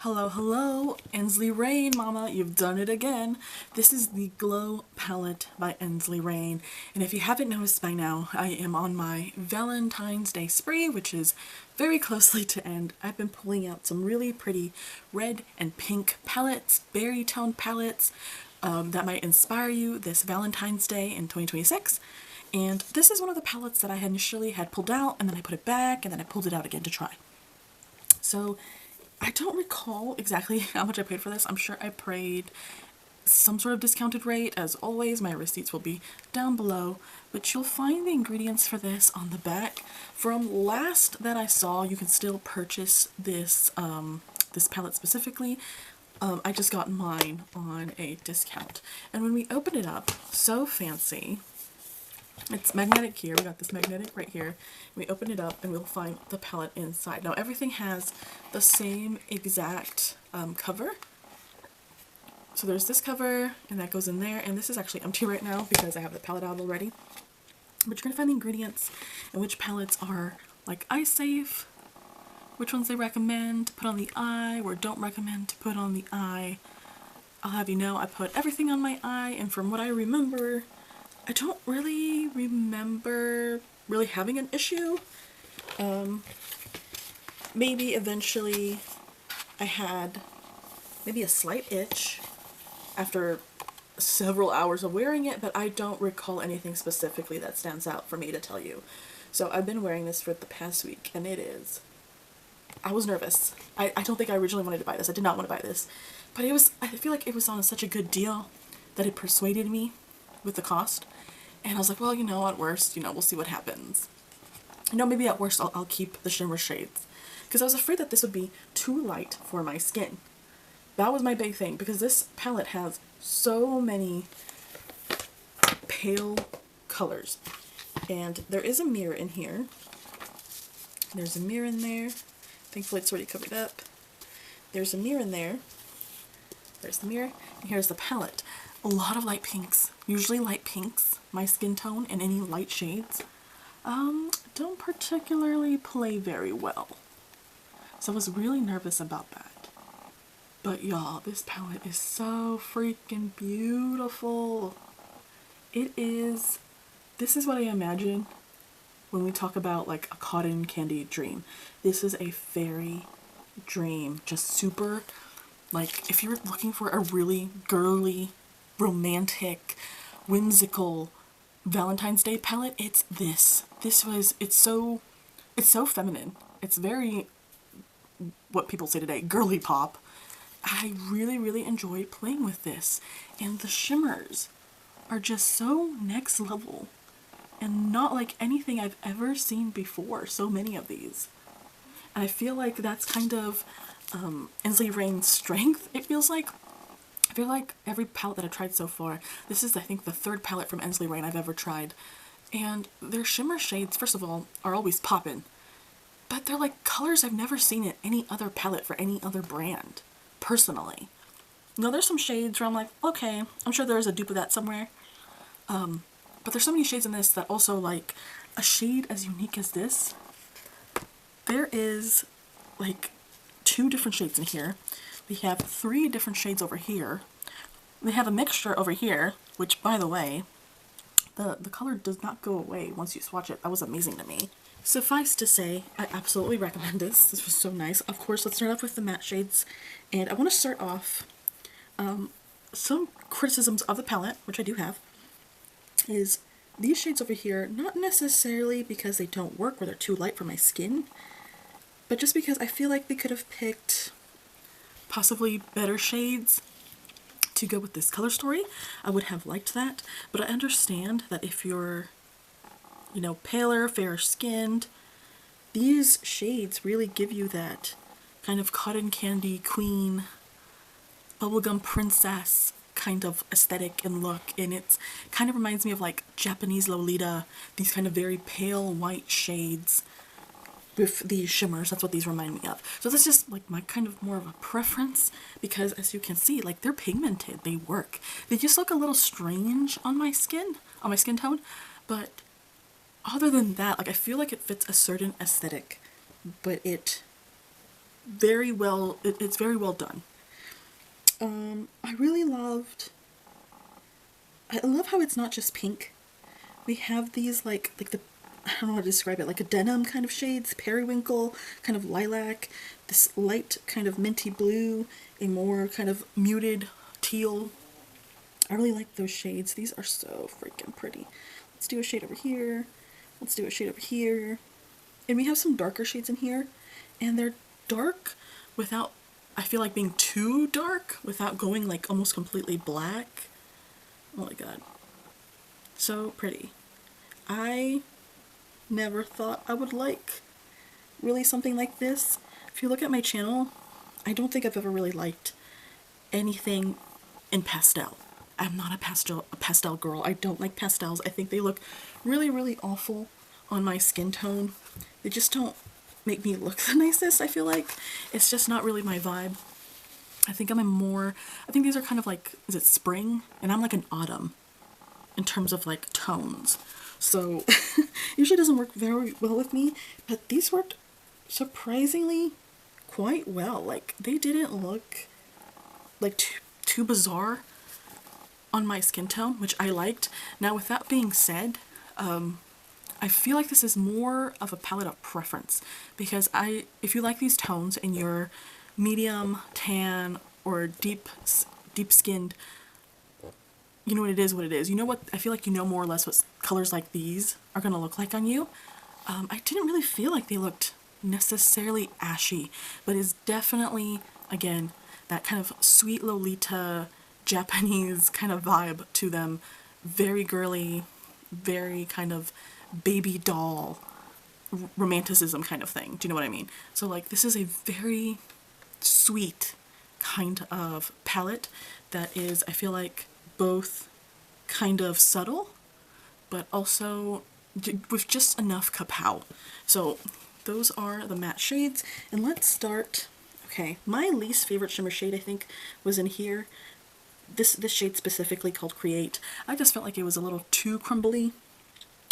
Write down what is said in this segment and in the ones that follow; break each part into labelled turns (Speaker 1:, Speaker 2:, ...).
Speaker 1: Hello, hello, Ensley Rain, mama, you've done it again. This is the Glow palette by Ensley Rain, and if you haven't noticed by now, I am on my Valentine's Day spree, which is very closely to end. I've been pulling out some really pretty red and pink palettes, berry toned palettes, that might inspire you this Valentine's Day in 2026. And this is one of the palettes that I initially had pulled out, and then I put it back, and then I pulled it out again to try. So I don't recall exactly how much I paid for this. I'm sure I paid some sort of discounted rate. As always, my receipts will be down below, but you'll find the ingredients for this on the back. From last that I saw, you can still purchase this this palette specifically. I just got mine on a discount. And when we open it up, so fancy. It's magnetic here. We got this magnetic right here. We open it up and we'll find the palette inside. Now everything has the same exact cover. So there's this cover and that goes in there, and this is actually empty right now because I have the palette out already. But you're going to find the ingredients and which palettes are like eye safe, which ones they recommend to put on the eye or don't recommend to put on the eye. I'll have you know I put everything on my eye, and from what I remember, I don't really remember really having an issue. Maybe eventually I had maybe a slight itch after several hours of wearing it, but I don't recall anything specifically that stands out for me to tell you. So I've been wearing this for the past week, and it is... I was nervous. I don't think I originally wanted to buy this. I did not want to buy this. But I feel like it was on such a good deal that it persuaded me with the cost. And I was like, well, you know, at worst, you know, we'll see what happens. You know, maybe at worst I'll keep the shimmer shades. Because I was afraid that this would be too light for my skin. That was my big thing, because this palette has so many pale colors. And there is a mirror in here. There's a mirror in there. Thankfully it's already covered up. There's a mirror in there. There's the mirror. And here's the palette. A lot of light pinks. Usually light pinks, my skin tone, and any light shades don't particularly play very well. So I was really nervous about that. But y'all, this palette is so freaking beautiful. This is what I imagine when we talk about like a cotton candy dream. This is a fairy dream. Just super, like, if you're looking for a really girly, romantic, whimsical Valentine's Day palette, it's this. It's so feminine. It's very, what people say today, girly pop. I really, really enjoyed playing with this. And the shimmers are just so next level and not like anything I've ever seen before. So many of these. And I feel like that's kind of Ensley Rain's strength, it feels like. I feel like every palette that I've tried so far, this is, I think, the third palette from Ensley Rain I've ever tried. And their shimmer shades, first of all, are always poppin'. But they're like colors I've never seen in any other palette for any other brand, personally. You know, there's some shades where I'm like, okay, I'm sure there's a dupe of that somewhere. But there's so many shades in this that also, like, a shade as unique as this. There is, like, 2 different shades in here. We have 3 different shades over here. We have a mixture over here, which, by the way, the color does not go away once you swatch it. That was amazing to me. Suffice to say, I absolutely recommend this. This was so nice. Of course, let's start off with the matte shades. And I want to start off, some criticisms of the palette, which I do have, is these shades over here, not necessarily because they don't work or they're too light for my skin, but just because I feel like they could have picked possibly better shades to go with this color story. I would have liked that, but I understand that if you're, you know, paler, fairer skinned, these shades really give you that kind of cotton candy queen, bubblegum princess kind of aesthetic and look, and it kind of reminds me of like Japanese Lolita, these kind of very pale white shades with these shimmers. That's what these remind me of. So that's just like my kind of more of a preference, because as you can see, like, they're pigmented, they work. They just look a little strange on my skin tone, but other than that, like, I feel like it fits a certain aesthetic, but it very well, it's very well done. I really loved, I love how it's not just pink. We have these like the, I don't know how to describe it, like a denim kind of shades, periwinkle, kind of lilac, this light kind of minty blue, a more kind of muted teal. I really like those shades. These are so freaking pretty. Let's do a shade over here. Let's do a shade over here. And we have some darker shades in here, and they're dark without, I feel like, being too dark, without going like almost completely black. Oh my god. So pretty. I never thought I would like really something like this. If you look at my channel, I don't think I've ever really liked anything in pastel. I'm not a pastel girl. I don't like pastels. I think they look really, really awful on my skin tone. They just don't make me look the nicest, I feel like. It's just not really my vibe. I think I'm a more, I think these are kind of like, is it spring? And I'm like an autumn in terms of like tones. So usually doesn't work very well with me, but these worked surprisingly quite well. Like, they didn't look like too bizarre on my skin tone, which I liked. Now, with that being said, I feel like this is more of a palette of preference, because if you like these tones and you're medium tan or deep skinned, you know what it is. You know what, I feel like you know more or less what colors like these are gonna look like on you. I didn't really feel like they looked necessarily ashy, but it's definitely, again, that kind of sweet Lolita Japanese kind of vibe to them. Very girly, very kind of baby doll romanticism kind of thing. Do you know what I mean? So like, this is a very sweet kind of palette that is, I feel like, both kind of subtle, but also with just enough kapow. So those are the matte shades, and let's start. Okay, my least favorite shimmer shade, I think, was in here. This shade specifically, called Create. I just felt like it was a little too crumbly,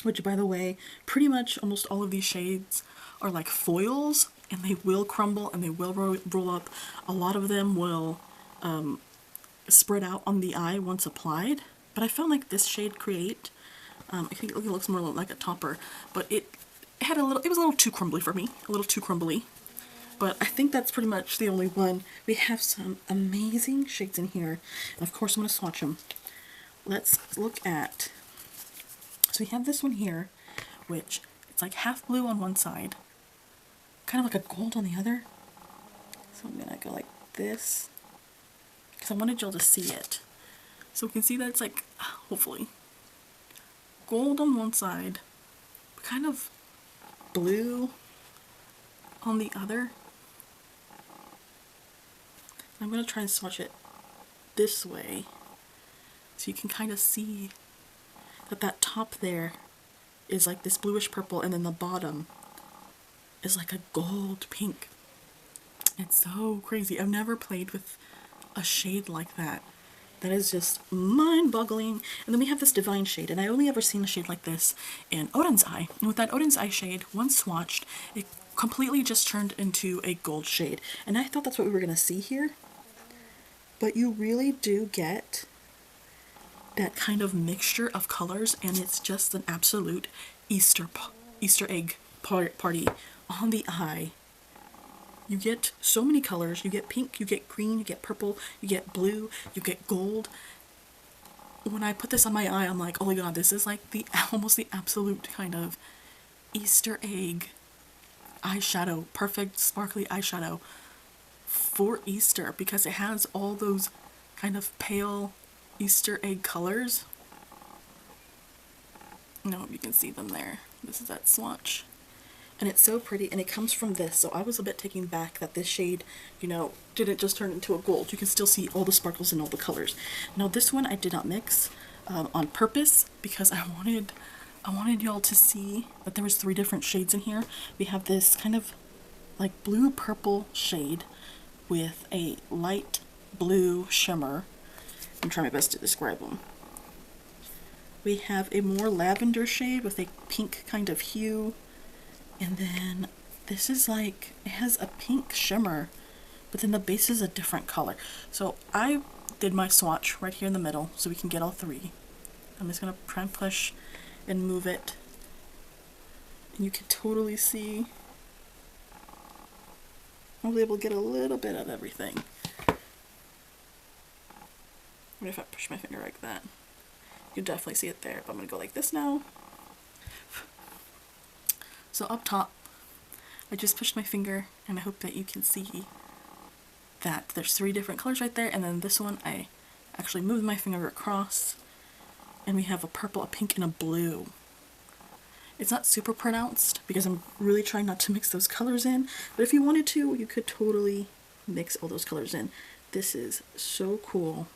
Speaker 1: which, by the way, pretty much almost all of these shades are like foils, and they will crumble and they will roll up. A lot of them will spread out on the eye once applied, but I found like this shade Create, I think it looks more like a topper, but it was a little too crumbly for me, a little too crumbly. But I think that's pretty much the only one. We have some amazing shades in here, and of course I'm going to swatch them. Let's look at, so we have this one here, which it's like half blue on one side, kind of like a gold on the other. So I'm going to go like this, because I wanted y'all to see it. So we can see that it's like, hopefully, gold on one side, but kind of blue on the other. I'm going to try and swatch it this way, so you can kind of see that that top there is like this bluish purple, and then the bottom is like a gold pink. It's so crazy. I've never played with a shade like that. That is just mind-boggling. And then we have this Divine shade, and I only ever seen a shade like this in Odin's Eye. And with that Odin's Eye shade, once swatched, it completely just turned into a gold shade. And I thought that's what we were going to see here. But you really do get that kind of mixture of colors, and it's just an absolute Easter egg party on the eye. You get so many colors. You get pink, you get green, you get purple, you get blue, you get gold. When I put this on my eye, I'm like, oh my god, this is like almost the absolute kind of Easter egg eyeshadow, perfect sparkly eyeshadow for Easter, because it has all those kind of pale Easter egg colors. I don't know if you can see them there. This is that swatch. And it's so pretty, and it comes from this, so I was a bit taken back that this shade, you know, didn't just turn into a gold. You can still see all the sparkles and all the colors. Now this one I did not mix on purpose, because I wanted y'all to see that there was 3 different shades in here. We have this kind of like blue purple shade with a light blue shimmer. I'm trying my best to describe them. We have a more lavender shade with a pink kind of hue. And then This is like, it has a pink shimmer, but then the base is a different color. So I did my swatch right here in the middle so we can get all three. I'm just going to try and push and move it. And you can totally see. I'll be able to get a little bit of everything. What if I push my finger like that? You can definitely see it there, but I'm going to go like this now. So up top, I just pushed my finger, and I hope that you can see that there's three different colors right there, and then this one I actually moved my finger across, and we have a purple, a pink, and a blue. It's not super pronounced because I'm really trying not to mix those colors in, but if you wanted to, you could totally mix all those colors in. This is so cool,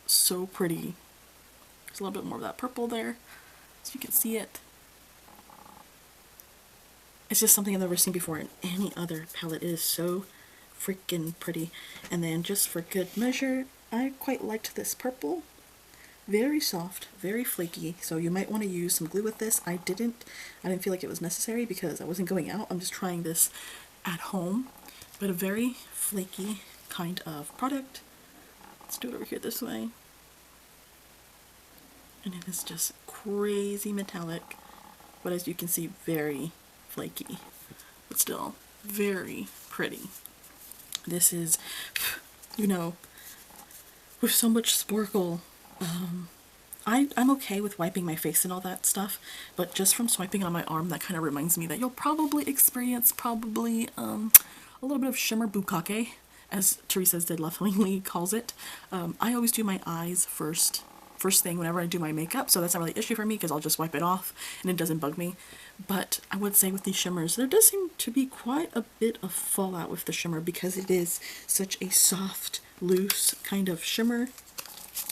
Speaker 1: so pretty. There's a little bit more of that purple there, so you can see it. It's just something I've never seen before in any other palette. It is so freaking pretty. And then just for good measure, I quite liked this purple. Very soft, very flaky, so you might want to use some glue with this. I didn't feel like it was necessary because I wasn't going out. I'm just trying this at home. But a very flaky kind of product. Let's do it over here this way. And it is just crazy metallic, but as you can see, very flaky, but still very pretty. This is, you know, with so much sparkle, I'm okay with wiping my face and all that stuff, but just from swiping on my arm, that kind of reminds me that you'll probably experience a little bit of shimmer bukkake, as Teresa's Dead Lovingly calls it. I always do my eyes first thing whenever I do my makeup, so that's not really an issue for me because I'll just wipe it off and it doesn't bug me. But I would say with these shimmers, there does seem to be quite a bit of fallout with the shimmer because it is such a soft, loose kind of shimmer.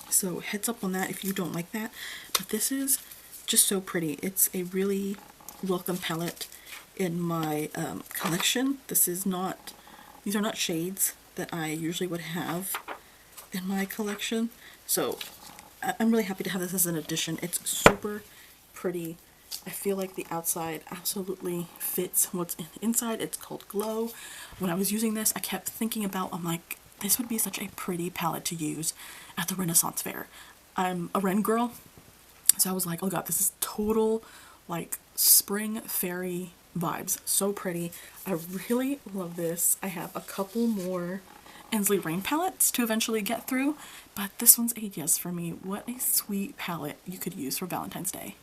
Speaker 1: So heads up on that if you don't like that. But this is just so pretty. It's a really welcome palette in my collection. These are not shades that I usually would have in my collection. So I'm really happy to have this as an addition. It's super pretty. I feel like the outside absolutely fits what's in the inside. It's called Glow. When I was using this, I kept thinking about, I'm like, this would be such a pretty palette to use at the Renaissance Fair. I'm a Ren girl, so I was like, oh god, this is total, like, spring fairy vibes. So pretty. I really love this. I have a couple more Ensley Rain palettes to eventually get through, but this one's a yes for me. What a sweet palette you could use for Valentine's Day.